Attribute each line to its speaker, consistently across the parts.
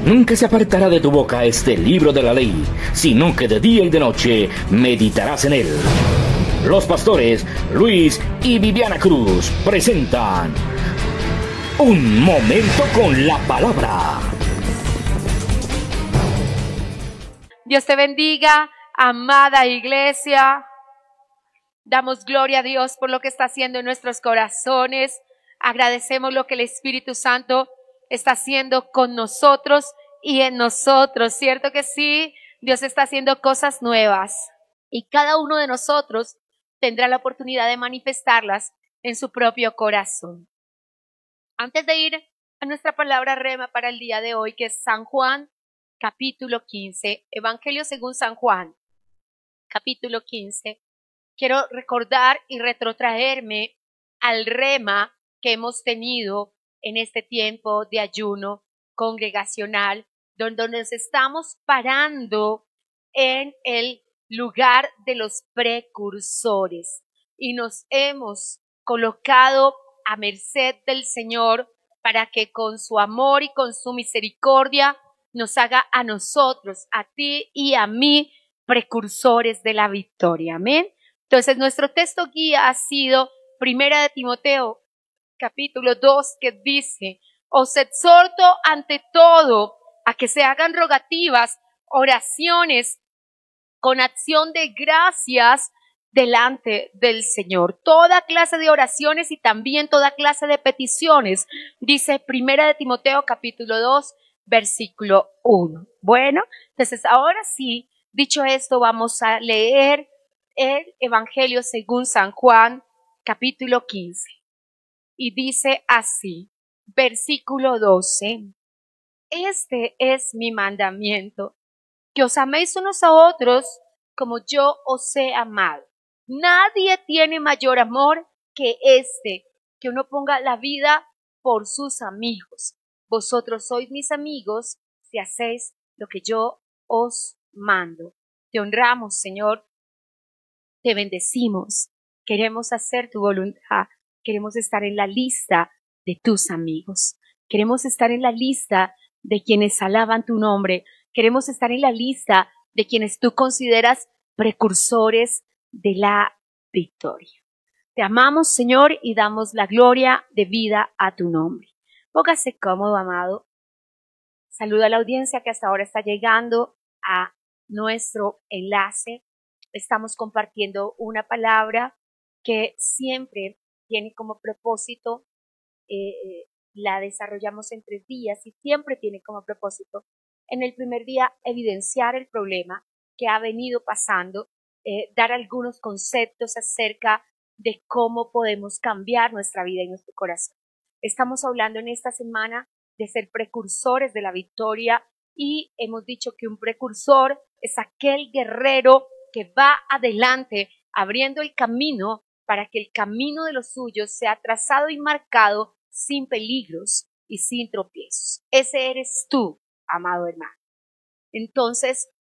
Speaker 1: Nunca se apartará de tu boca este libro de la ley, sino que de día y de noche meditarás en él. Los pastores Luis y Viviana Cruz presentan Un Momento con la Palabra.
Speaker 2: Dios te bendiga, amada iglesia. Damos gloria a Dios por lo que está haciendo en nuestros corazones. Agradecemos lo que el Espíritu Santo está haciendo con nosotros y en nosotros. ¿Cierto que sí? Dios está haciendo cosas nuevas y cada uno de nosotros tendrá la oportunidad de manifestarlas en su propio corazón. Antes de ir a nuestra palabra rema para el día de hoy, que es San Juan, capítulo 15, Evangelio según San Juan, capítulo 15, quiero recordar y retrotraerme al rema que hemos tenido en este tiempo de ayuno congregacional, donde nos estamos parando en el lugar de los precursores y nos hemos colocado a merced del Señor para que con su amor y con su misericordia nos haga a nosotros, a ti y a mí, precursores de la victoria. Amén. Entonces, nuestro texto guía ha sido Primera de Timoteo, capítulo 2, que dice: os exhorto ante todo a que se hagan rogativas, oraciones, con acción de gracias delante del Señor. Toda clase de oraciones y también toda clase de peticiones, dice Primera de Timoteo, capítulo 2, versículo 1. Bueno, entonces ahora sí, dicho esto, vamos a leer el Evangelio según San Juan, capítulo 15. Y dice así, versículo 12. Este es mi mandamiento, que os améis unos a otros como yo os he amado. Nadie tiene mayor amor que este, que uno ponga la vida por sus amigos. Vosotros sois mis amigos si hacéis lo que yo os mando. Te honramos, Señor. Te bendecimos. Queremos hacer tu voluntad. Queremos estar en la lista de tus amigos. Queremos estar en la lista de quienes alaban tu nombre. Queremos estar en la lista de quienes tú consideras precursores de la victoria. Te amamos, Señor, y damos la gloria de vida a tu nombre. Póngase cómodo, amado. Saluda a la audiencia que hasta ahora está llegando a nuestro enlace. Estamos compartiendo una palabra que siempre tiene como propósito, la desarrollamos en 3 días y siempre tiene como propósito, en el primer día, evidenciar el problema que ha venido pasando, dar algunos conceptos acerca de cómo podemos cambiar nuestra vida y nuestro corazón. Estamos hablando en esta semana de ser precursores de la victoria y hemos dicho que un precursor es aquel guerrero que va adelante abriendo el camino para que el camino de los suyos sea trazado y marcado sin peligros y sin tropiezos. Ese eres tú, amado hermano. Entonces,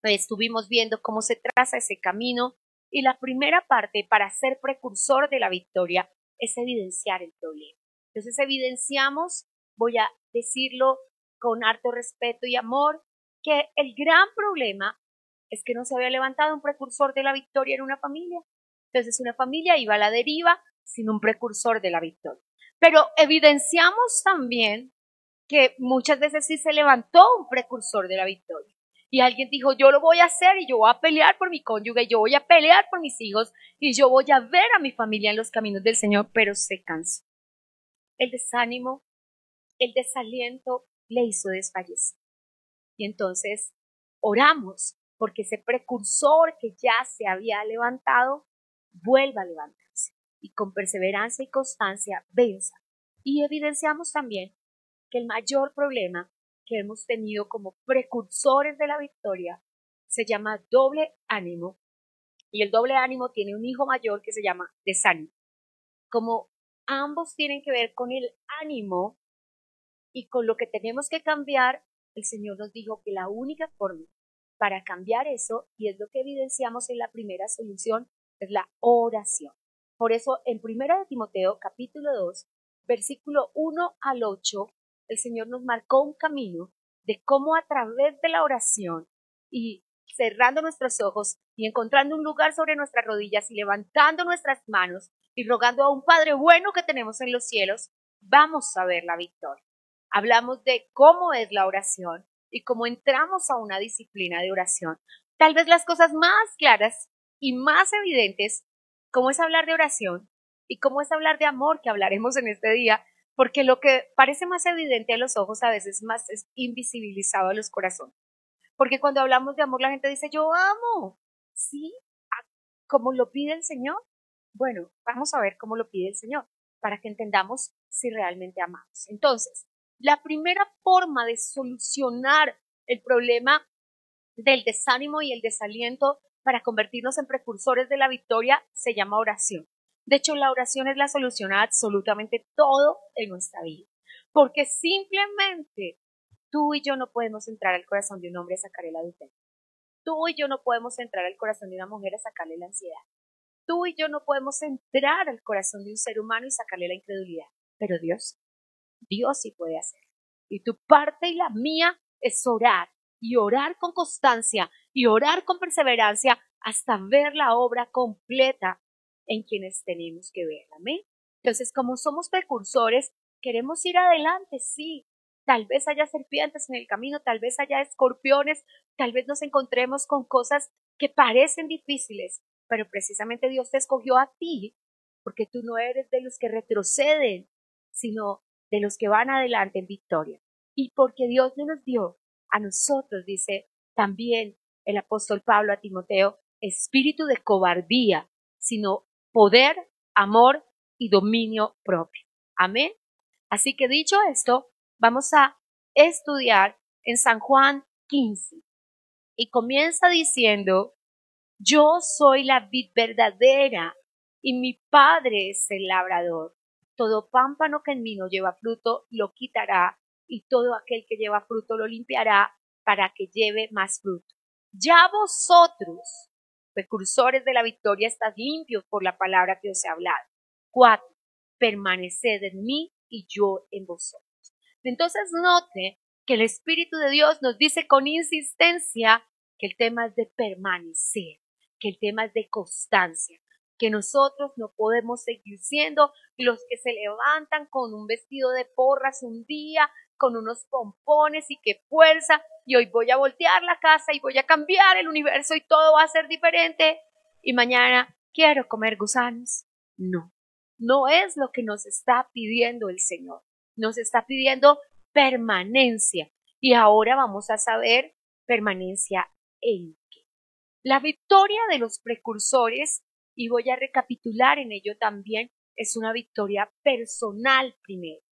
Speaker 2: estuvimos viendo cómo se traza ese camino y la primera parte para ser precursor de la victoria es evidenciar el problema. Entonces evidenciamos, voy a decirlo con harto respeto y amor, que el gran problema es que no se había levantado un precursor de la victoria en una familia. Entonces una familia iba a la deriva sin un precursor de la victoria. Pero evidenciamos también que muchas veces sí se levantó un precursor de la victoria. Y alguien dijo, yo lo voy a hacer y yo voy a pelear por mi cónyuge, yo voy a pelear por mis hijos y yo voy a ver a mi familia en los caminos del Señor, pero se cansó. El desánimo, el desaliento le hizo desfallecer. Y entonces oramos porque ese precursor que ya se había levantado vuelva a levantarse y con perseverancia y constancia venza. Y evidenciamos también que el mayor problema que hemos tenido como precursores de la victoria se llama doble ánimo, y el doble ánimo tiene un hijo mayor que se llama desánimo. Como ambos tienen que ver con el ánimo y con lo que tenemos que cambiar, el Señor nos dijo que la única forma para cambiar eso, y es lo que evidenciamos en la primera solución, es la oración. Por eso en Primera de Timoteo capítulo 2, versículo 1 al 8, el Señor nos marcó un camino de cómo a través de la oración y cerrando nuestros ojos y encontrando un lugar sobre nuestras rodillas y levantando nuestras manos y rogando a un Padre bueno que tenemos en los cielos, vamos a ver la victoria. Hablamos de cómo es la oración y cómo entramos a una disciplina de oración. Tal vez las cosas más claras y más evidentes, cómo es hablar de oración y cómo es hablar de amor, que hablaremos en este día, porque lo que parece más evidente a los ojos a veces más es invisibilizado a los corazones. Porque cuando hablamos de amor la gente dice, yo amo, ¿sí? ¿Cómo lo pide el Señor? Bueno, vamos a ver cómo lo pide el Señor, para que entendamos si realmente amamos. Entonces, la primera forma de solucionar el problema del desánimo y el desaliento para convertirnos en precursores de la victoria se llama oración. De hecho, la oración es la solución a absolutamente todo en nuestra vida, porque simplemente tú y yo no podemos entrar al corazón de un hombre a sacarle la adulterio. Tú y yo no podemos entrar al corazón de una mujer a sacarle la ansiedad. Tú y yo no podemos entrar al corazón de un ser humano y sacarle la incredulidad. Pero Dios sí puede hacerlo. Y tu parte y la mía es orar, y orar con constancia, y orar con perseverancia hasta ver la obra completa en quienes tenemos que verla. ¿Amén? Entonces, como somos precursores, queremos ir adelante, sí. Tal vez haya serpientes en el camino, tal vez haya escorpiones, tal vez nos encontremos con cosas que parecen difíciles, pero precisamente Dios te escogió a ti, porque tú no eres de los que retroceden, sino de los que van adelante en victoria. Y porque Dios no nos dio a nosotros, dice también el apóstol Pablo a Timoteo, espíritu de cobardía, sino poder, amor y dominio propio. Amén. Así que dicho esto, vamos a estudiar en San Juan 15 y comienza diciendo, yo soy la vid verdadera y mi Padre es el labrador. Todo pámpano que en mí no lleva fruto lo quitará y todo aquel que lleva fruto lo limpiará para que lleve más fruto. Ya vosotros, precursores de la victoria, estáis limpios por la palabra que os he hablado. 4. Permaneced en mí y yo en vosotros. Entonces note que el Espíritu de Dios nos dice con insistencia que el tema es de permanecer, que el tema es de constancia, que nosotros no podemos seguir siendo los que se levantan con un vestido de porras un día, con unos pompones y qué fuerza, y hoy voy a voltear la casa y voy a cambiar el universo y todo va a ser diferente, y mañana quiero comer gusanos. No, no es lo que nos está pidiendo el Señor. Nos está pidiendo permanencia. Y ahora vamos a saber permanencia en qué. La victoria de los precursores, y voy a recapitular en ello también, es una victoria personal primero.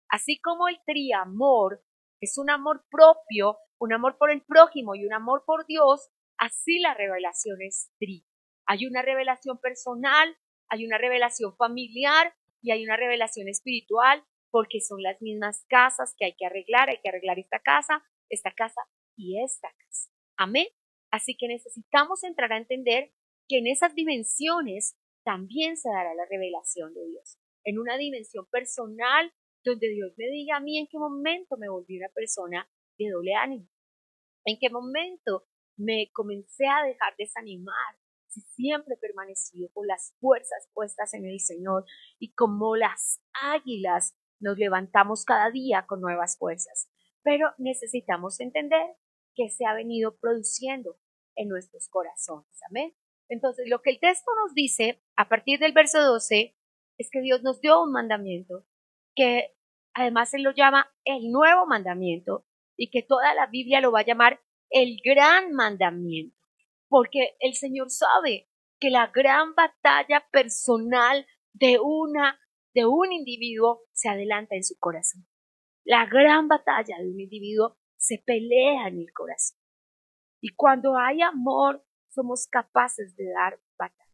Speaker 2: Así como el triamor es un amor propio, un amor por el prójimo y un amor por Dios, así la revelación es tri. Hay una revelación personal, hay una revelación familiar y hay una revelación espiritual, porque son las mismas casas que hay que arreglar esta casa y esta casa. Amén. Así que necesitamos entrar a entender que en esas dimensiones también se dará la revelación de Dios. En una dimensión personal, donde Dios me diga a mí en qué momento me volví una persona de doble ánimo, en qué momento me comencé a dejar desanimar, si siempre he permanecido con las fuerzas puestas en el Señor y como las águilas nos levantamos cada día con nuevas fuerzas. Pero necesitamos entender que se ha venido produciendo en nuestros corazones. Amén. Entonces, lo que el texto nos dice a partir del verso 12 es que Dios nos dio un mandamiento que además Él lo llama el nuevo mandamiento y que toda la Biblia lo va a llamar el gran mandamiento, porque el Señor sabe que la gran batalla personal de un individuo se adelanta en su corazón. La gran batalla de un individuo se pelea en el corazón. Y cuando hay amor, somos capaces de dar batalla.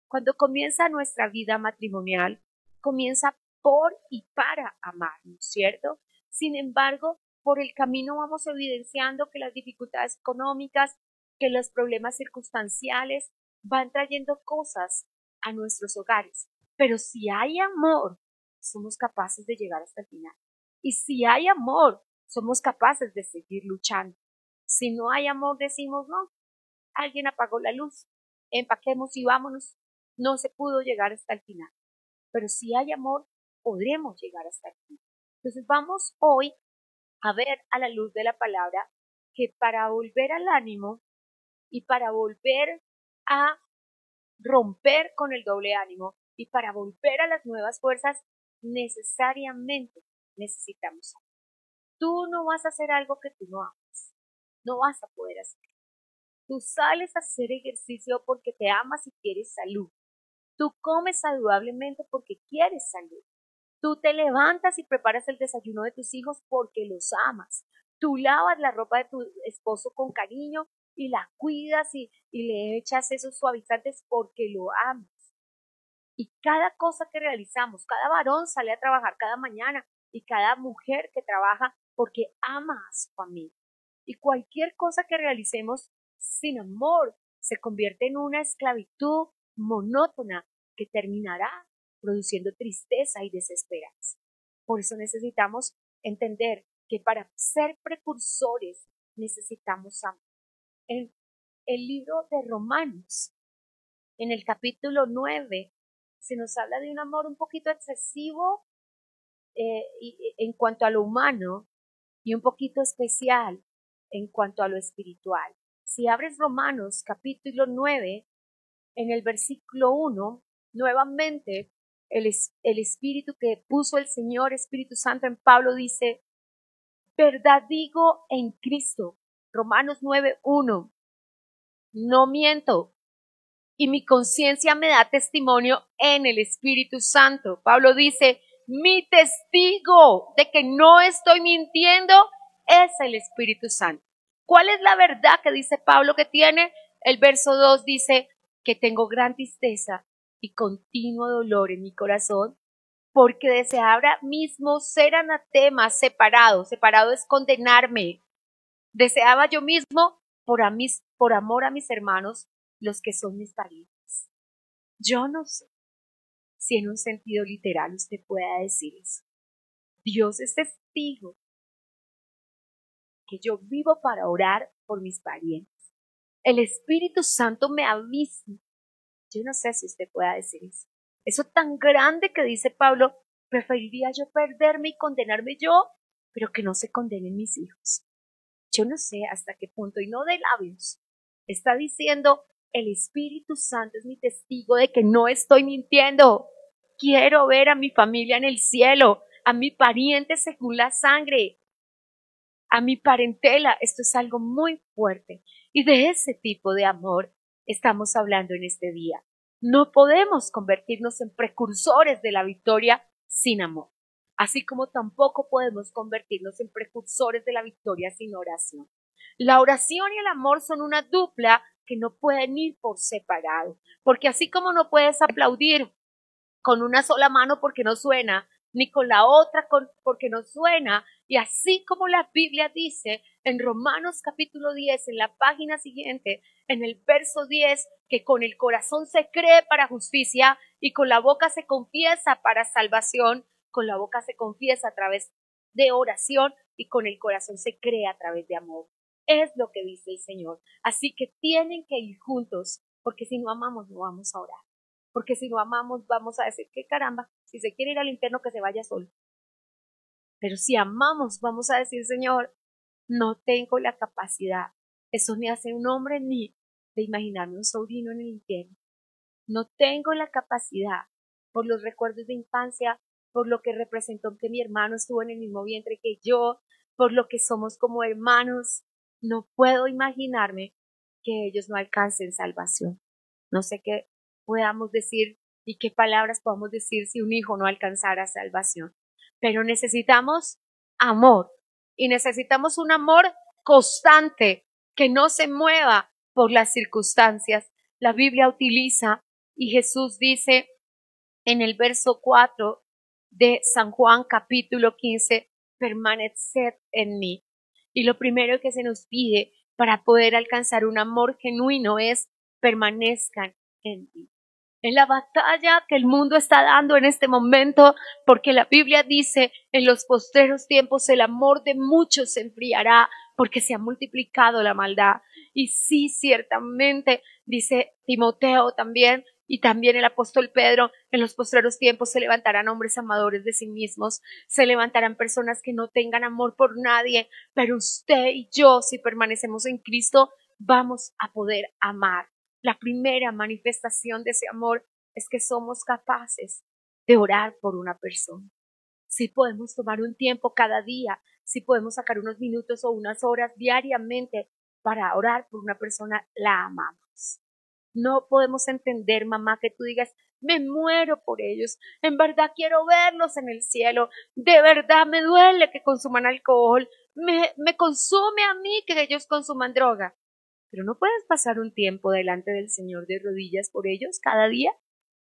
Speaker 2: Cuando comienza nuestra vida matrimonial, comienza por y para amar, ¿no es cierto? Sin embargo, por el camino vamos evidenciando que las dificultades económicas, que los problemas circunstanciales van trayendo cosas a nuestros hogares. Pero si hay amor, somos capaces de llegar hasta el final. Y si hay amor, somos capaces de seguir luchando. Si no hay amor, decimos no, alguien apagó la luz, empaquemos y vámonos. No se pudo llegar hasta el final. Pero si hay amor, podremos llegar hasta el final. Entonces vamos hoy a ver a la luz de la palabra que para volver al ánimo y para volver a romper con el doble ánimo y para volver a las nuevas fuerzas, necesariamente necesitamos amor. Tú no vas a hacer algo que tú no amas. No vas a poder hacer. Tú sales a hacer ejercicio porque te amas y quieres salud. Tú comes saludablemente porque quieres salud. Tú te levantas y preparas el desayuno de tus hijos porque los amas. Tú lavas la ropa de tu esposo con cariño y la cuidas y le echas esos suavizantes porque lo amas. Y cada cosa que realizamos, cada varón sale a trabajar cada mañana y cada mujer que trabaja porque ama a su familia. Y cualquier cosa que realicemos sin amor se convierte en una esclavitud monótona que terminará produciendo tristeza y desesperanza. Por eso necesitamos entender que para ser precursores necesitamos amor. En el libro de Romanos, en el capítulo 9, se nos habla de un amor un poquito excesivo en cuanto a lo humano y un poquito especial en cuanto a lo espiritual. Si abres Romanos capítulo 9, en el versículo 1, nuevamente el Espíritu que puso el Señor, Espíritu Santo en Pablo dice, verdad digo en Cristo, Romanos 9:1, no miento, y mi conciencia me da testimonio en el Espíritu Santo. Pablo dice, mi testigo de que no estoy mintiendo es el Espíritu Santo. ¿Cuál es la verdad que dice Pablo que tiene? El verso 2 dice que tengo gran tristeza y continuo dolor en mi corazón, porque deseaba mismo ser anatema, separado. Separado es condenarme. Deseaba yo mismo, por amor a mis hermanos, los que son mis parientes. Yo no sé si en un sentido literal usted pueda decir eso. Dios es testigo que yo vivo para orar por mis parientes. El Espíritu Santo me avisa. Yo no sé si usted pueda decir eso. Eso tan grande que dice Pablo, preferiría yo perderme y condenarme yo, pero que no se condenen mis hijos. Yo no sé hasta qué punto, y no de labios, está diciendo, el Espíritu Santo es mi testigo de que no estoy mintiendo. Quiero ver a mi familia en el cielo, a mi pariente según la sangre, a mi parentela. Esto es algo muy fuerte. Y de ese tipo de amor estamos hablando en este día. No podemos convertirnos en precursores de la victoria sin amor, así como tampoco podemos convertirnos en precursores de la victoria sin oración. La oración y el amor son una dupla que no pueden ir por separado, porque así como no puedes aplaudir con una sola mano porque no suena, ni con la otra porque no suena, y así como la Biblia dice en Romanos capítulo 10, en la página siguiente, en el verso 10, que con el corazón se cree para justicia y con la boca se confiesa para salvación, con la boca se confiesa a través de oración y con el corazón se cree a través de amor. Es lo que dice el Señor. Así que tienen que ir juntos, porque si no amamos no vamos a orar. Porque si no amamos vamos a decir, qué caramba, si se quiere ir al infierno que se vaya solo. Pero si amamos vamos a decir, Señor, no tengo la capacidad, eso me hace un hombre en mí, de imaginarme un sobrino en el infierno. No tengo la capacidad, por los recuerdos de infancia, por lo que representó que mi hermano estuvo en el mismo vientre que yo, por lo que somos como hermanos, no puedo imaginarme que ellos no alcancen salvación. No sé qué podamos decir y qué palabras podamos decir si un hijo no alcanzara salvación. Pero necesitamos amor y necesitamos un amor constante que no se mueva por las circunstancias. La Biblia utiliza y Jesús dice en el verso 4 de San Juan capítulo 15, permaneced en mí. Y lo primero que se nos pide para poder alcanzar un amor genuino es permanezcan en mí. en la batalla que el mundo está dando en este momento, porque la Biblia dice, en los postreros tiempos el amor de muchos se enfriará, porque se ha multiplicado la maldad. Y sí, ciertamente, dice Timoteo también, y también el apóstol Pedro, en los postreros tiempos se levantarán hombres amadores de sí mismos, se levantarán personas que no tengan amor por nadie, pero usted y yo, si permanecemos en Cristo, vamos a poder amar. La primera manifestación de ese amor es que somos capaces de orar por una persona. Si podemos tomar un tiempo cada día, si podemos sacar unos minutos o unas horas diariamente para orar por una persona, la amamos. No podemos entender, mamá, que tú digas, me muero por ellos, en verdad quiero verlos en el cielo, de verdad me duele que consuman alcohol, me consume a mí que ellos consuman droga. Pero no puedes pasar un tiempo delante del Señor de rodillas por ellos cada día,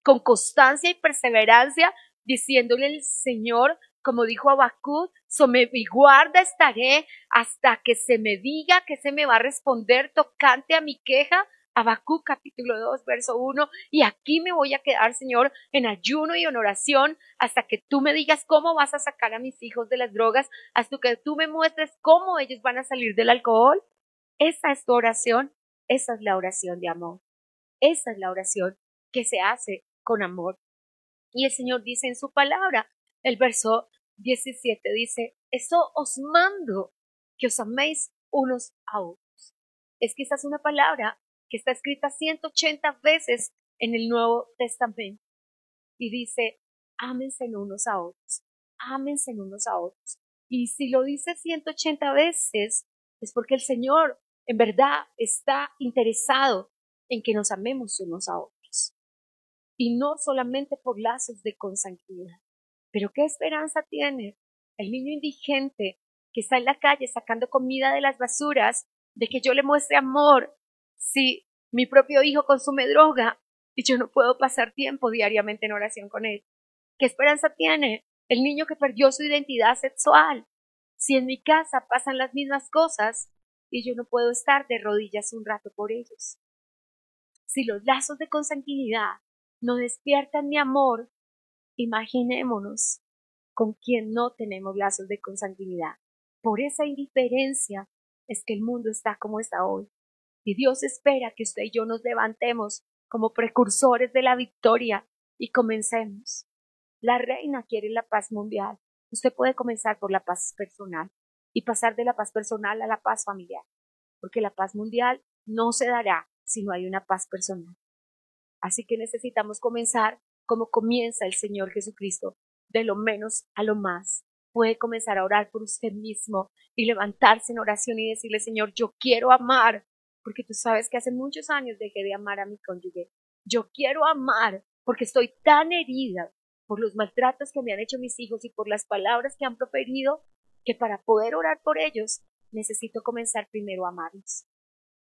Speaker 2: con constancia y perseverancia, diciéndole al Señor, como dijo Habacuc, sobre mi guarda estaré hasta que se me diga que se me va a responder tocante a mi queja. Habacuc capítulo 2, verso 1, y aquí me voy a quedar, Señor, en ayuno y en oración, hasta que tú me digas cómo vas a sacar a mis hijos de las drogas, hasta que tú me muestres cómo ellos van a salir del alcohol. Esa es tu oración, esa es la oración de amor, esa es la oración que se hace con amor. Y el Señor dice en su palabra, el verso 17 dice, eso os mando, que os améis unos a otros. Es que esa es una palabra que está escrita 180 veces en el Nuevo Testamento. Y dice, ámense unos a otros, ámense unos a otros. Y si lo dice 180 veces, es porque el Señor en verdad está interesado en que nos amemos unos a otros. Y no solamente por lazos de consanguinidad. Pero ¿qué esperanza tiene el niño indigente que está en la calle sacando comida de las basuras, de que yo le muestre amor si mi propio hijo consume droga y yo no puedo pasar tiempo diariamente en oración con él? ¿Qué esperanza tiene el niño que perdió su identidad sexual si en mi casa pasan las mismas cosas y yo no puedo estar de rodillas un rato por ellos? Si los lazos de consanguinidad no despiertan mi amor, imaginémonos con quien no tenemos lazos de consanguinidad. Por esa indiferencia es que el mundo está como está hoy. Y Dios espera que usted y yo nos levantemos como precursores de la victoria y comencemos. La reina quiere la paz mundial. Usted puede comenzar por la paz personal y pasar de la paz personal a la paz familiar, porque la paz mundial no se dará si no hay una paz personal. Así que necesitamos comenzar como comienza el Señor Jesucristo, de lo menos a lo más. Puede comenzar a orar por usted mismo y levantarse en oración y decirle, Señor, yo quiero amar, porque tú sabes que hace muchos años dejé de amar a mi cónyuge. Yo quiero amar porque estoy tan herida por los maltratos que me han hecho mis hijos y por las palabras que han proferido, que para poder orar por ellos necesito comenzar primero a amarlos.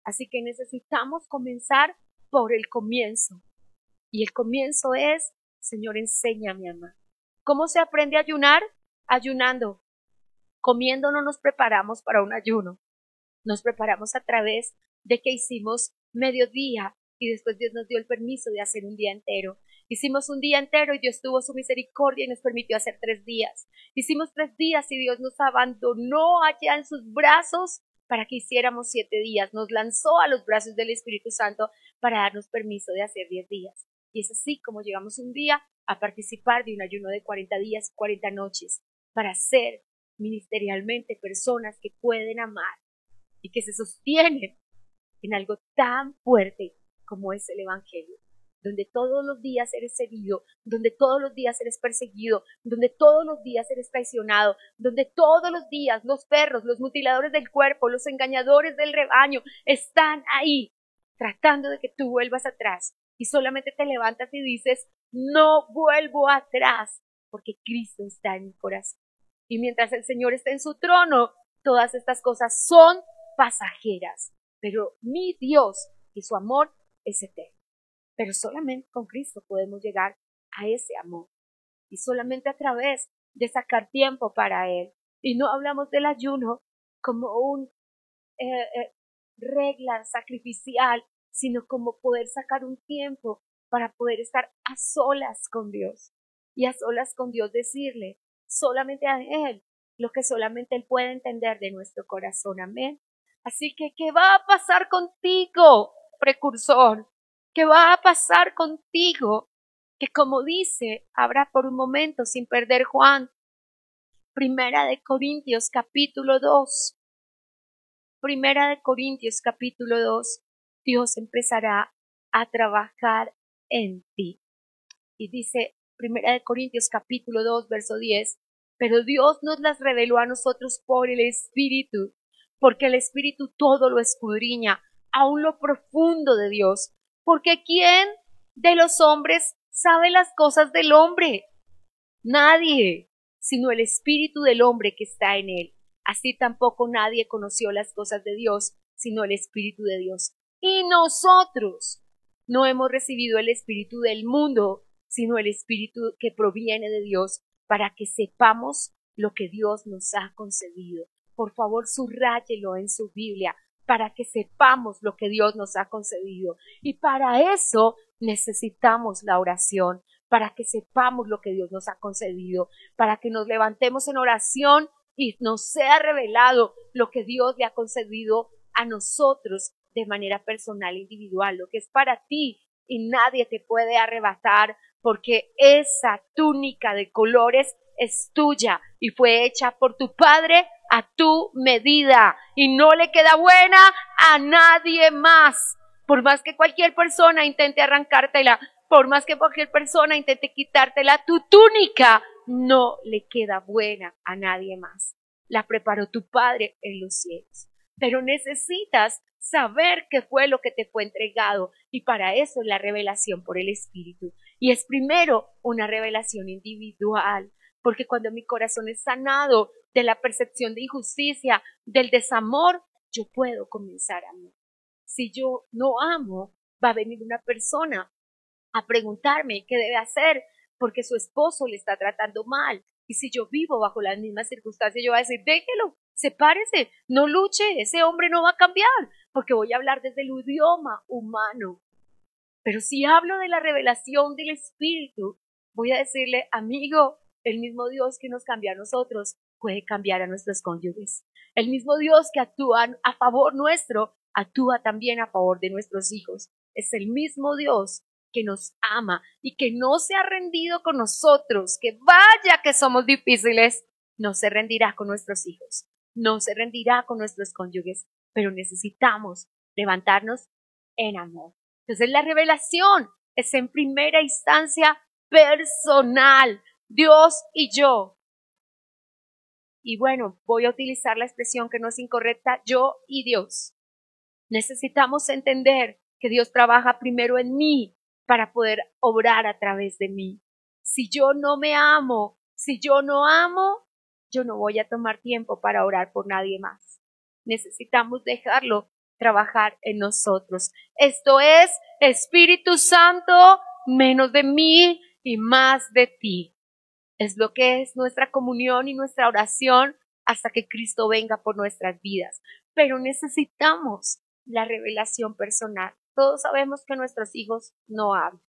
Speaker 2: Así que necesitamos comenzar por el comienzo. Y el comienzo es, Señor, enséñame a amar. ¿Cómo se aprende a ayunar? Ayunando. Comiendo no nos preparamos para un ayuno. Nos preparamos a través de que hicimos mediodía y después Dios nos dio el permiso de hacer un día entero. Hicimos un día entero y Dios tuvo su misericordia y nos permitió hacer 3 días. Hicimos 3 días y Dios nos abandonó allá en sus brazos para que hiciéramos 7 días. Nos lanzó a los brazos del Espíritu Santo para darnos permiso de hacer 10 días. Y es así como llegamos un día a participar de un ayuno de 40 días, 40 noches, para ser ministerialmente personas que pueden amar y que se sostienen en algo tan fuerte como es el Evangelio, donde todos los días eres herido, donde todos los días eres perseguido, donde todos los días eres traicionado, donde todos los días los perros, los mutiladores del cuerpo, los engañadores del rebaño están ahí tratando de que tú vuelvas atrás y solamente te levantas y dices, no vuelvo atrás, porque Cristo está en mi corazón. Y mientras el Señor está en su trono, todas estas cosas son pasajeras, pero mi Dios y su amor es eterno. Pero solamente con Cristo podemos llegar a ese amor y solamente a través de sacar tiempo para Él. Y no hablamos del ayuno como un regla sacrificial, sino como poder sacar un tiempo para poder estar a solas con Dios y a solas con Dios decirle solamente a Él lo que solamente Él puede entender de nuestro corazón. Amén. Así que, ¿qué va a pasar contigo, precursor? ¿Qué va a pasar contigo? Que como dice, habrá por un momento, sin perder Juan, Primera de Corintios capítulo 2. Primera de Corintios capítulo 2. Dios empezará a trabajar en ti. Y dice Primera de Corintios capítulo 2, verso 10. Pero Dios nos las reveló a nosotros por el Espíritu, porque el Espíritu todo lo escudriña, aun lo profundo de Dios. Porque ¿quién de los hombres sabe las cosas del hombre? Nadie, sino el Espíritu del hombre que está en él. Así tampoco nadie conoció las cosas de Dios, sino el Espíritu de Dios. Y nosotros no hemos recibido el Espíritu del mundo, sino el Espíritu que proviene de Dios, para que sepamos lo que Dios nos ha concedido. Por favor, subráyelo en su Biblia, para que sepamos lo que Dios nos ha concedido. Y para eso necesitamos la oración, para que sepamos lo que Dios nos ha concedido, para que nos levantemos en oración y nos sea revelado lo que Dios le ha concedido a nosotros de manera personal e individual, lo que es para ti y nadie te puede arrebatar, porque esa túnica de colores es tuya y fue hecha por tu Padre a tu medida y no le queda buena a nadie más. Por más que cualquier persona intente arrancártela, por más que cualquier persona intente quitártela, tu túnica no le queda buena a nadie más. La preparó tu Padre en los cielos. Pero necesitas saber qué fue lo que te fue entregado y para eso es la revelación por el Espíritu. Y es primero una revelación individual, porque cuando mi corazón es sanado de la percepción de injusticia, del desamor, yo puedo comenzar a amar. Si yo no amo, va a venir una persona a preguntarme qué debe hacer porque su esposo le está tratando mal. Y si yo vivo bajo las mismas circunstancias, yo voy a decir, déjelo, sepárese, no luche, ese hombre no va a cambiar, porque voy a hablar desde el idioma humano. Pero si hablo de la revelación del Espíritu, voy a decirle, amigo, el mismo Dios que nos cambia a nosotros puede cambiar a nuestros cónyuges. El mismo Dios que actúa a favor nuestro, actúa también a favor de nuestros hijos. Es el mismo Dios que nos ama y que no se ha rendido con nosotros, que vaya que somos difíciles, no se rendirá con nuestros hijos, no se rendirá con nuestros cónyuges, pero necesitamos levantarnos en amor. Entonces la revelación es en primera instancia personal, Dios y yo. Y bueno, voy a utilizar la expresión que no es incorrecta, yo y Dios. Necesitamos entender que Dios trabaja primero en mí para poder obrar a través de mí. Si yo no me amo, si yo no amo, yo no voy a tomar tiempo para orar por nadie más. Necesitamos dejarlo trabajar en nosotros. Esto es, Espíritu Santo, menos de mí y más de ti. Es lo que es nuestra comunión y nuestra oración hasta que Cristo venga por nuestras vidas. Pero necesitamos la revelación personal. Todos sabemos que nuestros hijos no hablan.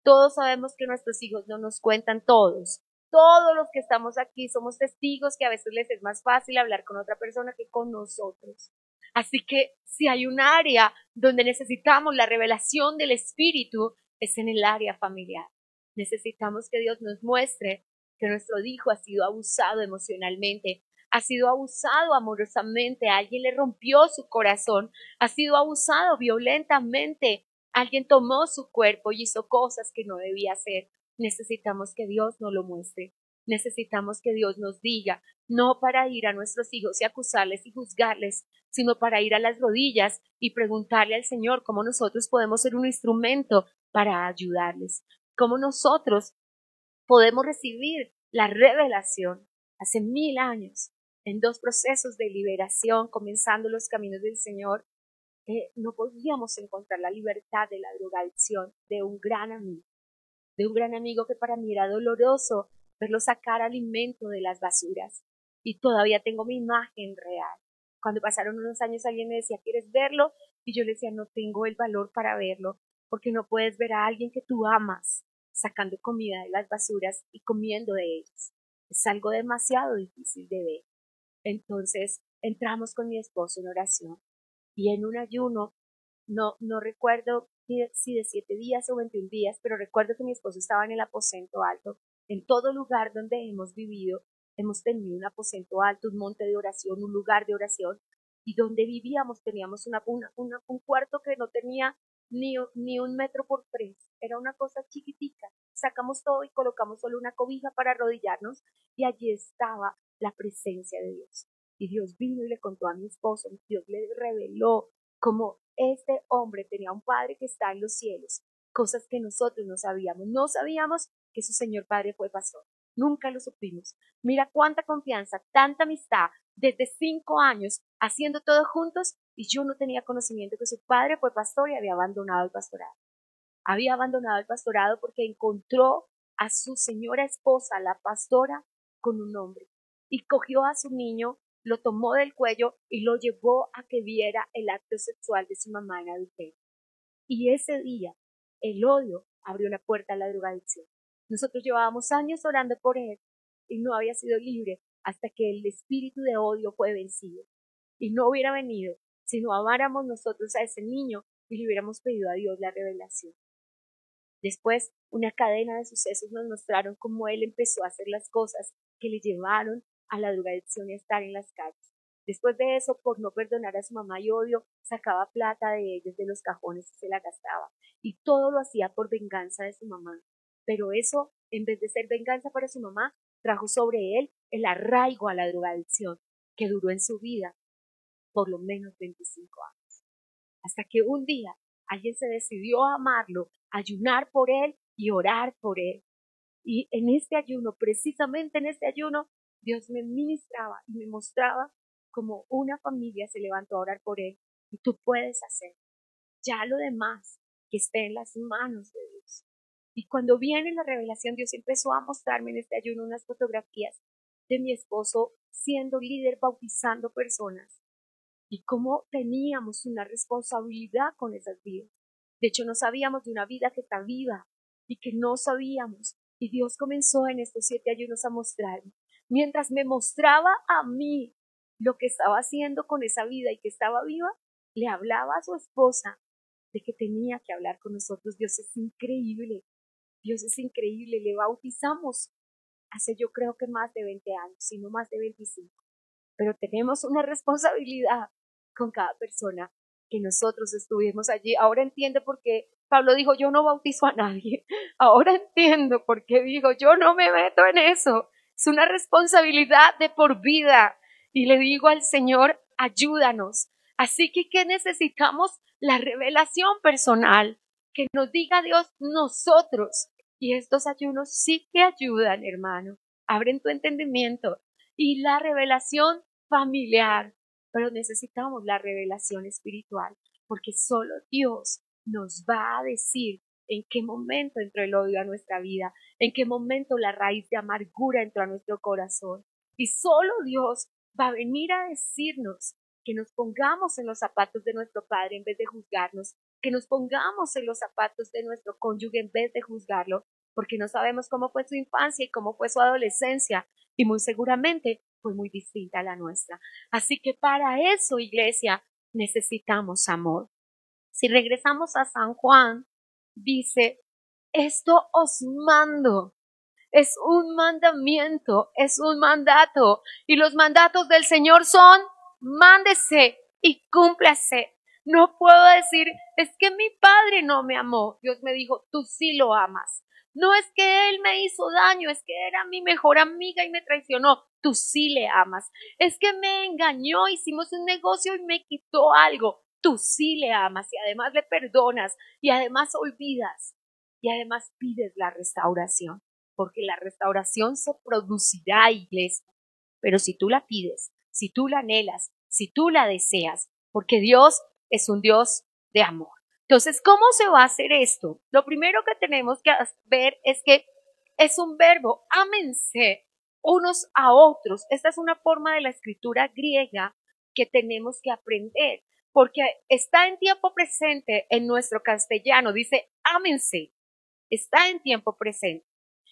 Speaker 2: Todos sabemos que nuestros hijos no nos cuentan todos. Todos los que estamos aquí somos testigos que a veces les es más fácil hablar con otra persona que con nosotros. Así que si hay un área donde necesitamos la revelación del Espíritu, es en el área familiar. Necesitamos que Dios nos muestre que nuestro hijo ha sido abusado emocionalmente, ha sido abusado amorosamente, alguien le rompió su corazón, ha sido abusado violentamente, alguien tomó su cuerpo y hizo cosas que no debía hacer. Necesitamos que Dios nos lo muestre. Necesitamos que Dios nos diga, no para ir a nuestros hijos y acusarles y juzgarles, sino para ir a las rodillas y preguntarle al Señor cómo nosotros podemos ser un instrumento para ayudarles, cómo nosotros podemos recibir la revelación. Hace 1000 años, en 2 procesos de liberación, comenzando los caminos del Señor, no podíamos encontrar la libertad de la drogadicción de un gran amigo que para mí era doloroso verlo sacar alimento de las basuras. Y todavía tengo mi imagen real. Cuando pasaron unos años alguien me decía, ¿quieres verlo? Y yo le decía, no tengo el valor para verlo, porque no puedes ver a alguien que tú amas sacando comida de las basuras y comiendo de ellas. Es algo demasiado difícil de ver. Entonces entramos con mi esposo en oración y en un ayuno, no recuerdo si de 7 días o 21 días, pero recuerdo que mi esposo estaba en el aposento alto. En todo lugar donde hemos vivido, hemos tenido un aposento alto, un monte de oración, un lugar de oración, y donde vivíamos teníamos un cuarto que no tenía ni 1 metro por 3, era una cosa chiquitica. Sacamos todo y colocamos solo una cobija para arrodillarnos y allí estaba la presencia de Dios. Y Dios vino y le contó a mi esposo, Dios le reveló cómo este hombre tenía un Padre que está en los cielos, cosas que nosotros no sabíamos. No sabíamos que su Señor Padre fue pastor, nunca lo supimos. Mira cuánta confianza, tanta amistad, desde 5 años haciendo todo juntos, y yo no tenía conocimiento que su padre fue pastor y había abandonado el pastorado. Había abandonado el pastorado porque encontró a su señora esposa, la pastora, con un hombre, y cogió a su niño, lo tomó del cuello y lo llevó a que viera el acto sexual de su mamá en adulterio. Y ese día el odio abrió la puerta a la drogadicción. Nosotros llevábamos años orando por él y no había sido libre hasta que el espíritu de odio fue vencido. Y no hubiera venido si no amáramos nosotros a ese niño y le hubiéramos pedido a Dios la revelación. Después, una cadena de sucesos nos mostraron cómo él empezó a hacer las cosas que le llevaron a la drogadicción y a estar en las calles. Después de eso, por no perdonar a su mamá y odio, sacaba plata de ellos de los cajones y se la gastaba. Y todo lo hacía por venganza de su mamá. Pero eso, en vez de ser venganza para su mamá, trajo sobre él el arraigo a la drogadicción, que duró en su vida por lo menos 25 años. Hasta que un día alguien se decidió a amarlo, a ayunar por él y orar por él. Y en este ayuno, precisamente en este ayuno, Dios me ministraba y me mostraba cómo una familia se levantó a orar por él. Y tú puedes hacer ya lo demás que esté en las manos de Dios. Y cuando viene la revelación, Dios empezó a mostrarme en este ayuno unas fotografías de mi esposo siendo líder, bautizando personas, y cómo teníamos una responsabilidad con esas vidas. De hecho, no sabíamos de una vida que está viva y que no sabíamos. Y Dios comenzó en estos 7 ayunos a mostrarme. Mientras me mostraba a mí lo que estaba haciendo con esa vida y que estaba viva, le hablaba a su esposa de que tenía que hablar con nosotros. Dios es increíble. Dios es increíble. Le bautizamos hace yo creo que más de 20 años, si no más de 25. Pero tenemos una responsabilidad con cada persona que nosotros estuvimos allí. Ahora entiendo por qué Pablo dijo, yo no bautizo a nadie. Ahora entiendo por qué dijo, yo no me meto en eso. Es una responsabilidad de por vida. Y le digo al Señor, ayúdanos. Así que, ¿qué necesitamos? La revelación personal. Que nos diga Dios nosotros. Y estos ayunos sí que ayudan, hermano. Abren tu entendimiento. Y la revelación familiar, pero necesitamos la revelación espiritual, porque solo Dios nos va a decir en qué momento entró el odio a nuestra vida, en qué momento la raíz de amargura entró a nuestro corazón. Y solo Dios va a venir a decirnos que nos pongamos en los zapatos de nuestro Padre en vez de juzgarnos, que nos pongamos en los zapatos de nuestro cónyuge en vez de juzgarlo, porque no sabemos cómo fue su infancia y cómo fue su adolescencia, y muy seguramente fue muy distinta a la nuestra. Así que para eso, iglesia, necesitamos amor. Si regresamos a San Juan, dice, esto os mando. Es un mandamiento, es un mandato. Y los mandatos del Señor son, mándese y cúmplase. No puedo decir, es que mi padre no me amó. Dios me dijo, tú sí lo amas. No es que él me hizo daño, es que era mi mejor amiga y me traicionó. Tú sí le amas. Es que me engañó, hicimos un negocio y me quitó algo. Tú sí le amas y además le perdonas y además olvidas y además pides la restauración, porque la restauración se producirá, iglesia. Pero si tú la pides, si tú la anhelas, si tú la deseas, porque Dios es un Dios de amor. Entonces, ¿cómo se va a hacer esto? Lo primero que tenemos que ver es que es un verbo, ámense unos a otros. Esta es una forma de la escritura griega que tenemos que aprender. porque está en tiempo presente en nuestro castellano, dice ámense, está en tiempo presente.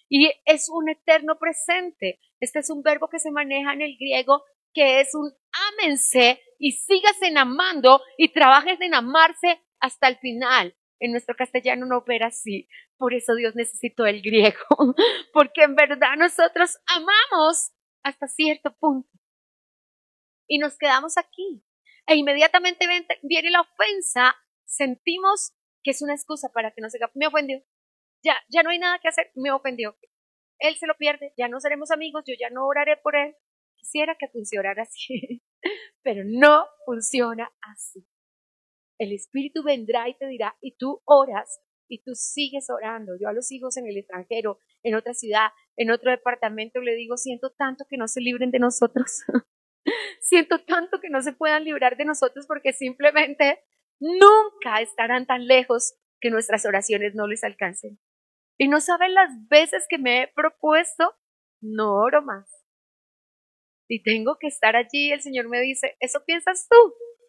Speaker 2: Y es un eterno presente. Este es un verbo que se maneja en el griego, que es un ámense y síganse amando y trabajen en amarse hasta el final. En nuestro castellano no opera así. Por eso Dios necesitó el griego, porque en verdad nosotros amamos hasta cierto punto. Y nos quedamos aquí. E inmediatamente viene la ofensa, sentimos que es una excusa para que no se... Me ofendió. Ya no hay nada que hacer, me ofendió. Él se lo pierde, ya no seremos amigos, yo ya no oraré por él. Quisiera que funcionara así, pero no funciona así. El Espíritu vendrá y te dirá, y tú oras, y tú sigues orando. Yo a los hijos en el extranjero, en otra ciudad, en otro departamento, le digo, siento tanto que no se libren de nosotros. Siento tanto que no se puedan librar de nosotros porque simplemente nunca estarán tan lejos que nuestras oraciones no les alcancen. Y no saben las veces que me he propuesto, no oro más. Y tengo que estar allí, el Señor me dice, eso piensas tú,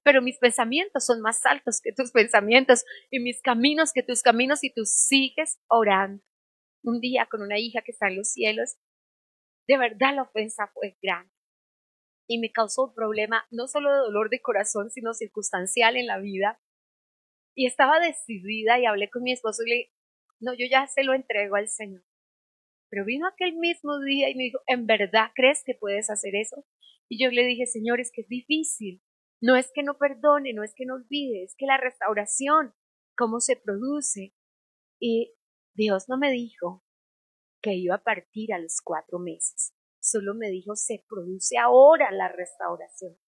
Speaker 2: pero mis pensamientos son más altos que tus pensamientos y mis caminos que tus caminos y tú sigues orando. Un día con una hija que está en los cielos, de verdad la ofensa fue grande y me causó un problema no solo de dolor de corazón, sino circunstancial en la vida. Y estaba decidida y hablé con mi esposo y le dije, no, yo ya se lo entrego al Señor. Pero vino aquel mismo día y me dijo, ¿en verdad crees que puedes hacer eso? Y yo le dije, Señor, es que es difícil. No es que no perdone, no es que no olvide, es que la restauración, cómo se produce. Y Dios no me dijo que iba a partir a los 4 meses. Solo me dijo, se produce ahora la restauración.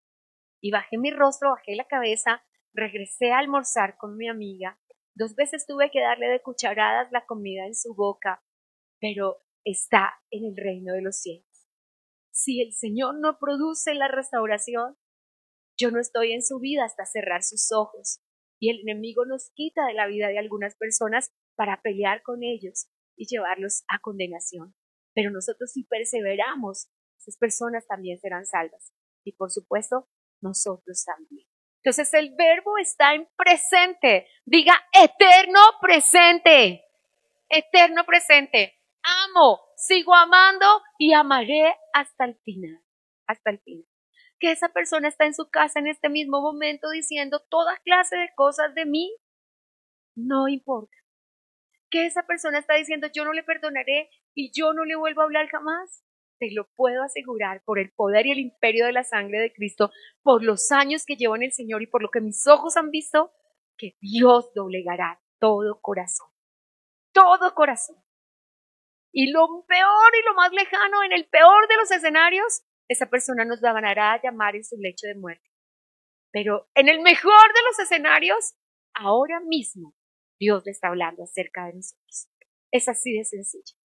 Speaker 2: Y bajé mi rostro, bajé la cabeza, regresé a almorzar con mi amiga. 2 veces tuve que darle de cucharadas la comida en su boca, pero está en el reino de los cielos. Si el Señor no produce la restauración, yo no estoy en su vida hasta cerrar sus ojos. Y el enemigo nos quita de la vida de algunas personas para pelear con ellos y llevarlos a condenación. Pero nosotros si perseveramos, esas personas también serán salvas. Y por supuesto, nosotros también. Entonces el verbo está en presente. Diga eterno presente. Eterno presente. Amo, sigo amando y amaré hasta el final. Hasta el final. Que esa persona está en su casa en este mismo momento diciendo toda clase de cosas de mí, no importa. Que esa persona está diciendo yo no le perdonaré y yo no le vuelvo a hablar jamás. Te lo puedo asegurar por el poder y el imperio de la sangre de Cristo, por los años que llevo en el Señor y por lo que mis ojos han visto, que Dios doblegará todo corazón. Todo corazón. Y lo peor y lo más lejano, en el peor de los escenarios, esa persona nos ganará a llamar en su lecho de muerte. Pero en el mejor de los escenarios, ahora mismo, Dios le está hablando acerca de nosotros. Es así de sencillo.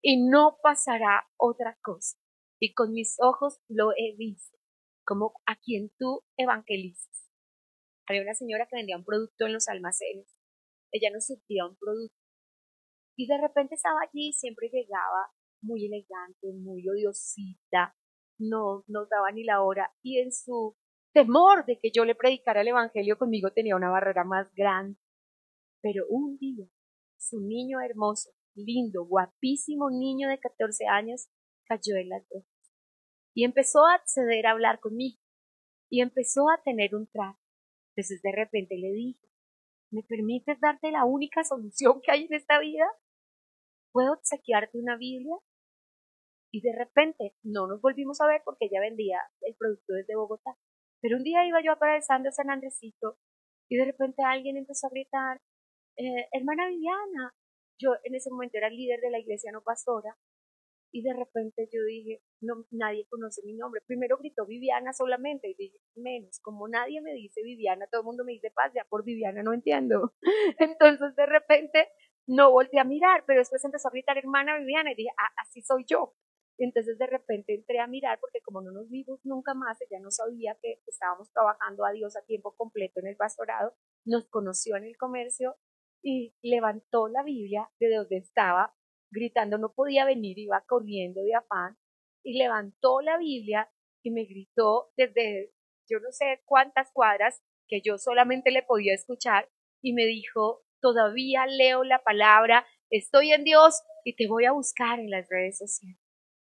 Speaker 2: Y no pasará otra cosa. Y con mis ojos lo he visto, como a quien tú evangelizas. Había una señora que vendía un producto en los almacenes. Ella nos surtía un producto. Y de repente estaba allí, siempre llegaba muy elegante, muy odiosita, no nos daba ni la hora. Y en su temor de que yo le predicara el evangelio conmigo tenía una barrera más grande. Pero un día, su niño hermoso, lindo, guapísimo niño de 14 años, cayó en las drogas. Y empezó a acceder a hablar conmigo. Y empezó a tener un trato. Entonces de repente le dije, ¿me permites darte la única solución que hay en esta vida? ¿Puedo obsequiarte una Biblia? Y de repente no nos volvimos a ver porque ella vendía el producto desde Bogotá. Pero un día iba yo atravesando San Andresito y de repente alguien empezó a gritar, hermana Viviana. Yo en ese momento era el líder de la iglesia, no pastora. Y de repente yo dije, no, nadie conoce mi nombre. Primero gritó Viviana solamente y dije, menos, como nadie me dice Viviana, todo el mundo me dice Paz, ya por Viviana no entiendo. Entonces de repente no volteé a mirar, pero después empezó a gritar hermana Viviana y dije, así soy yo. Entonces de repente entré a mirar porque como no nos vimos nunca más, ella no sabía que estábamos trabajando a Dios a tiempo completo en el pastorado, nos conoció en el comercio y levantó la Biblia de donde estaba, gritando, no podía venir, iba corriendo de afán, y levantó la Biblia y me gritó desde yo no sé cuántas cuadras que yo solamente le podía escuchar, y me dijo, todavía leo la palabra, estoy en Dios y te voy a buscar en las redes sociales.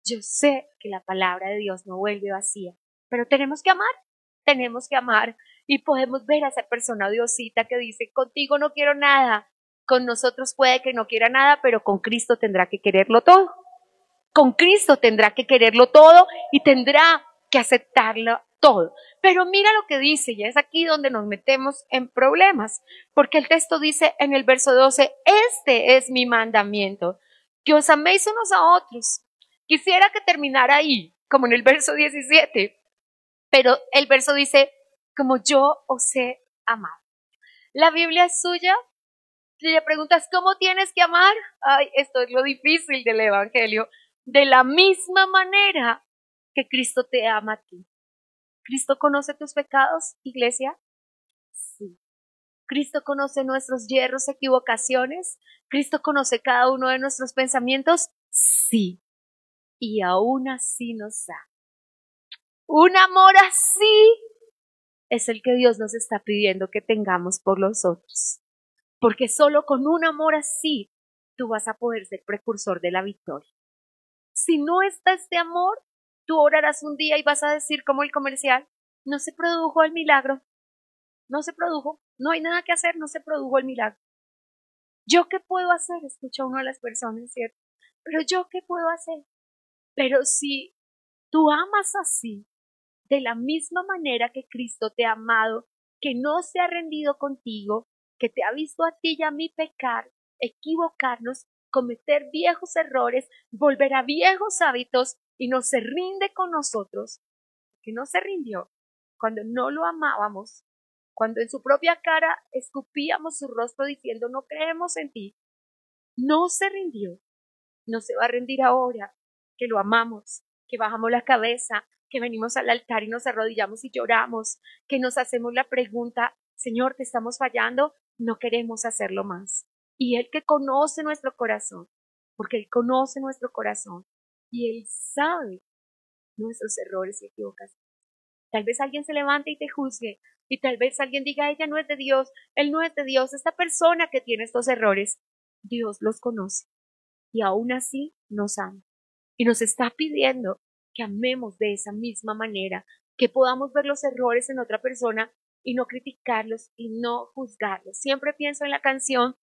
Speaker 2: Yo sé que la palabra de Dios no vuelve vacía, pero tenemos que amar y podemos ver a esa persona odiosita que dice, contigo no quiero nada. Con nosotros puede que no quiera nada, pero con Cristo tendrá que quererlo todo. Con Cristo tendrá que quererlo todo y tendrá que aceptarlo todo. Pero mira lo que dice, ya es aquí donde nos metemos en problemas, porque el texto dice en el verso 12, este es mi mandamiento, que os améis unos a otros. Quisiera que terminara ahí, como en el verso 17, pero el verso dice, como yo os he amado. La Biblia es suya. Si le preguntas, ¿cómo tienes que amar? Ay, esto es lo difícil del Evangelio. De la misma manera que Cristo te ama a ti. ¿Cristo conoce tus pecados, iglesia? Sí. ¿Cristo conoce nuestros yerros, equivocaciones? ¿Cristo conoce cada uno de nuestros pensamientos? Sí. Y aún así nos da. Un amor así es el que Dios nos está pidiendo que tengamos por los otros. Porque solo con un amor así tú vas a poder ser precursor de la victoria. Si no está este amor, tú orarás un día y vas a decir como el comercial, no se produjo el milagro, no se produjo, no hay nada que hacer, no se produjo el milagro. ¿Yo qué puedo hacer? Escucha uno de las personas, ¿cierto? Pero ¿yo qué puedo hacer? Pero si tú amas así, de la misma manera que Cristo te ha amado, que no se ha rendido contigo, que te ha visto a ti y a mí pecar, equivocarnos, cometer viejos errores, volver a viejos hábitos y no se rinde con nosotros, que no se rindió cuando no lo amábamos, cuando en su propia cara escupíamos su rostro diciendo no creemos en ti, no se rindió, no se va a rendir ahora que lo amamos, que bajamos la cabeza, que venimos al altar y nos arrodillamos y lloramos, que nos hacemos la pregunta, Señor, te estamos fallando, no queremos hacerlo más. Y Él que conoce nuestro corazón, porque Él conoce nuestro corazón y Él sabe nuestros errores y equivocaciones. Tal vez alguien se levante y te juzgue, y tal vez alguien diga, ella no es de Dios, él no es de Dios, esta persona que tiene estos errores, Dios los conoce y aún así nos ama. Y nos está pidiendo que amemos de esa misma manera, que podamos ver los errores en otra persona y no criticarlos y no juzgarlos. Siempre pienso en la canción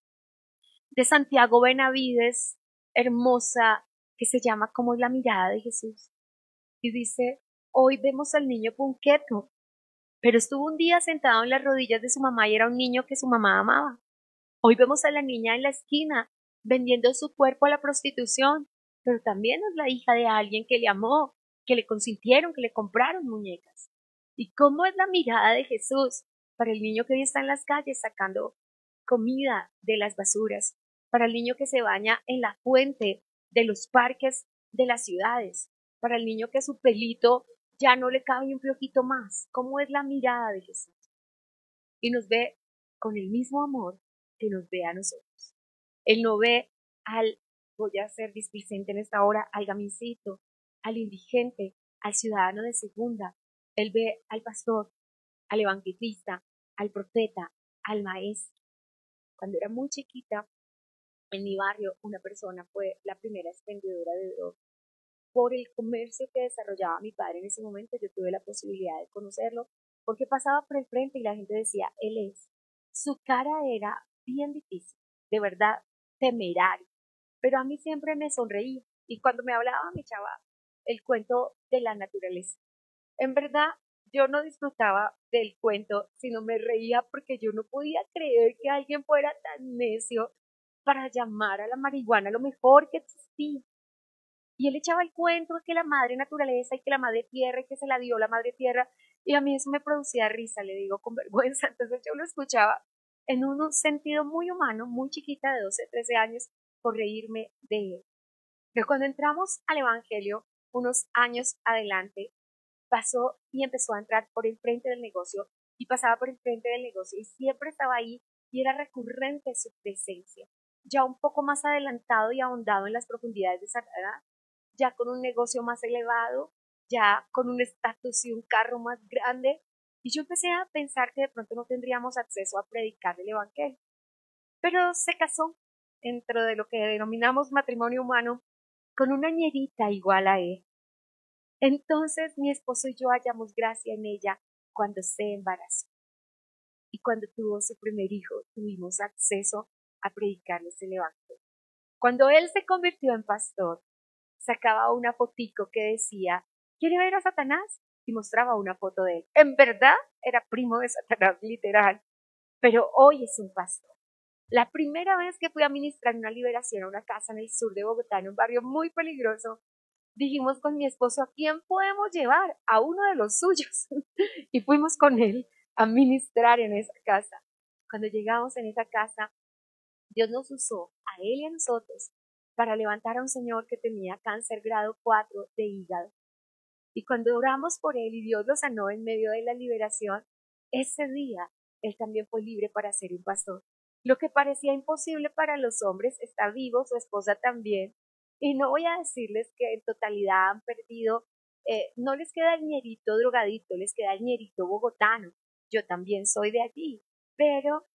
Speaker 2: de Santiago Benavides, hermosa, que se llama Como es la mirada de Jesús. Y dice, hoy vemos al niño punqueto, pero estuvo un día sentado en las rodillas de su mamá y era un niño que su mamá amaba. Hoy vemos a la niña en la esquina vendiendo su cuerpo a la prostitución, pero también es la hija de alguien que le amó, que le consintieron, que le compraron muñecas. ¿Y cómo es la mirada de Jesús para el niño que hoy está en las calles sacando comida de las basuras, para el niño que se baña en la fuente de los parques de las ciudades, para el niño que su pelito ya no le cabe un poquito más? ¿Cómo es la mirada de Jesús? Y nos ve con el mismo amor que nos ve a nosotros. Él no ve al, voy a ser displicente en esta hora, al gamincito, al indigente, al ciudadano de segunda. Él ve al pastor, al evangelista, al profeta, al maestro. Cuando era muy chiquita, en mi barrio, una persona fue la primera expendedora de drogas. Por el comercio que desarrollaba mi padre en ese momento, yo tuve la posibilidad de conocerlo, porque pasaba por el frente y la gente decía, él es. Su cara era bien difícil, de verdad, temerario, pero a mí siempre me sonreía y cuando me hablaba me echaba el cuento de la naturaleza. En verdad, yo no disfrutaba del cuento, sino me reía porque yo no podía creer que alguien fuera tan necio para llamar a la marihuana lo mejor que existía. Y él echaba el cuento de que la madre naturaleza y que la madre tierra y que se la dio la madre tierra. Y a mí eso me producía risa, le digo con vergüenza. Entonces yo lo escuchaba en un sentido muy humano, muy chiquita de 12, 13 años, por reírme de él. Pero cuando entramos al Evangelio, unos años adelante, pasó y empezó a entrar por el frente del negocio y pasaba por el frente del negocio y siempre estaba ahí y era recurrente su presencia. Ya un poco más adelantado y ahondado en las profundidades de Sagrada, ya con un negocio más elevado, ya con un estatus y un carro más grande, Y yo empecé a pensar que de pronto no tendríamos acceso a predicar el evangelio. Pero se casó dentro de lo que denominamos matrimonio humano con una ñerita igual a él. Entonces mi esposo y yo hallamos gracia en ella cuando se embarazó. Y cuando tuvo su primer hijo, tuvimos acceso a predicarles el evangelio. Cuando él se convirtió en pastor, sacaba una fotico que decía, ¿quiere ver a Satanás? Y mostraba una foto de él. En verdad, era primo de Satanás, literal. Pero hoy es un pastor. La primera vez que fui a ministrar una liberación a una casa en el sur de Bogotá, en un barrio muy peligroso, dijimos con mi esposo, ¿a quién podemos llevar? A uno de los suyos. Y fuimos con él a ministrar en esa casa. Cuando llegamos en esa casa, Dios nos usó, a él y a nosotros, para levantar a un señor que tenía cáncer grado 4 de hígado. Y cuando oramos por él y Dios lo sanó en medio de la liberación, ese día él también fue libre para ser un pastor. Lo que parecía imposible para los hombres está vivo, su esposa también. Y no voy a decirles que en totalidad han perdido, no les queda el ñerito drogadito, les queda el ñerito bogotano. Yo también soy de allí, pero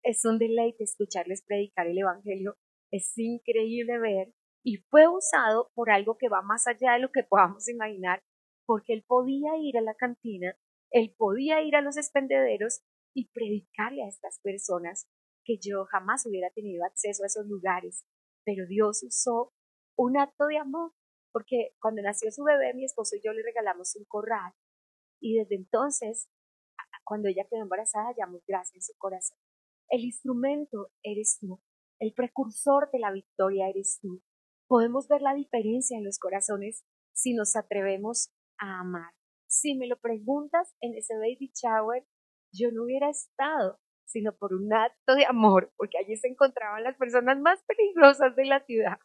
Speaker 2: es un deleite escucharles predicar el evangelio. Es increíble ver, y fue usado por algo que va más allá de lo que podamos imaginar, porque él podía ir a la cantina, él podía ir a los expendederos y predicarle a estas personas que yo jamás hubiera tenido acceso a esos lugares. Pero Dios usó un acto de amor, porque cuando nació su bebé, mi esposo y yo le regalamos un corral, y desde entonces, cuando ella quedó embarazada, hallamos gracia en su corazón. El instrumento eres tú, el precursor de la victoria eres tú. Podemos ver la diferencia en los corazones si nos atrevemos a amar. Si me lo preguntas en ese baby shower, yo no hubiera estado, sino por un acto de amor, porque allí se encontraban las personas más peligrosas de la ciudad.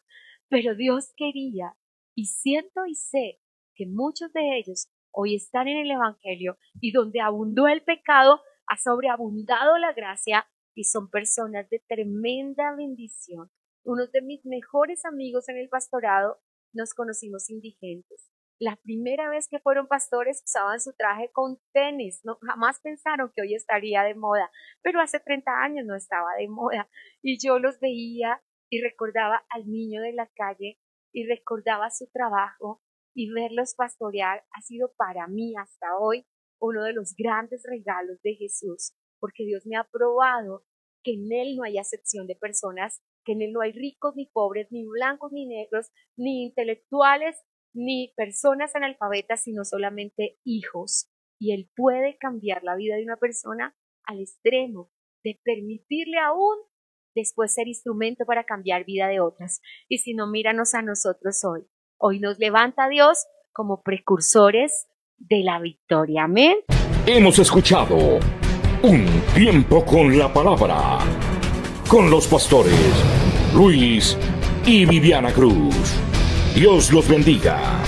Speaker 2: Pero Dios quería, y siento y sé que muchos de ellos hoy están en el evangelio, y donde abundó el pecado, ha sobreabundado la gracia, y son personas de tremenda bendición. Unos de mis mejores amigos en el pastorado nos conocimos indigentes. La primera vez que fueron pastores usaban su traje con tenis, no, jamás pensaron que hoy estaría de moda, pero hace 30 años no estaba de moda, y yo los veía y recordaba al niño de la calle y recordaba su trabajo, y verlos pastorear ha sido para mí hasta hoy uno de los grandes regalos de Jesús, porque Dios me ha probado que en Él no hay acepción de personas, que en Él no hay ricos ni pobres, ni blancos ni negros, ni intelectuales, ni personas analfabetas, sino solamente hijos. Y Él puede cambiar la vida de una persona al extremo de permitirle aún después ser instrumento para cambiar vida de otras. Y si no, míranos a nosotros hoy. Hoy nos levanta Dios como precursores de la victoria. Amén.
Speaker 1: Hemos escuchado Un Tiempo con la Palabra, con los pastores Luis y Viviana Cruz. Dios los bendiga.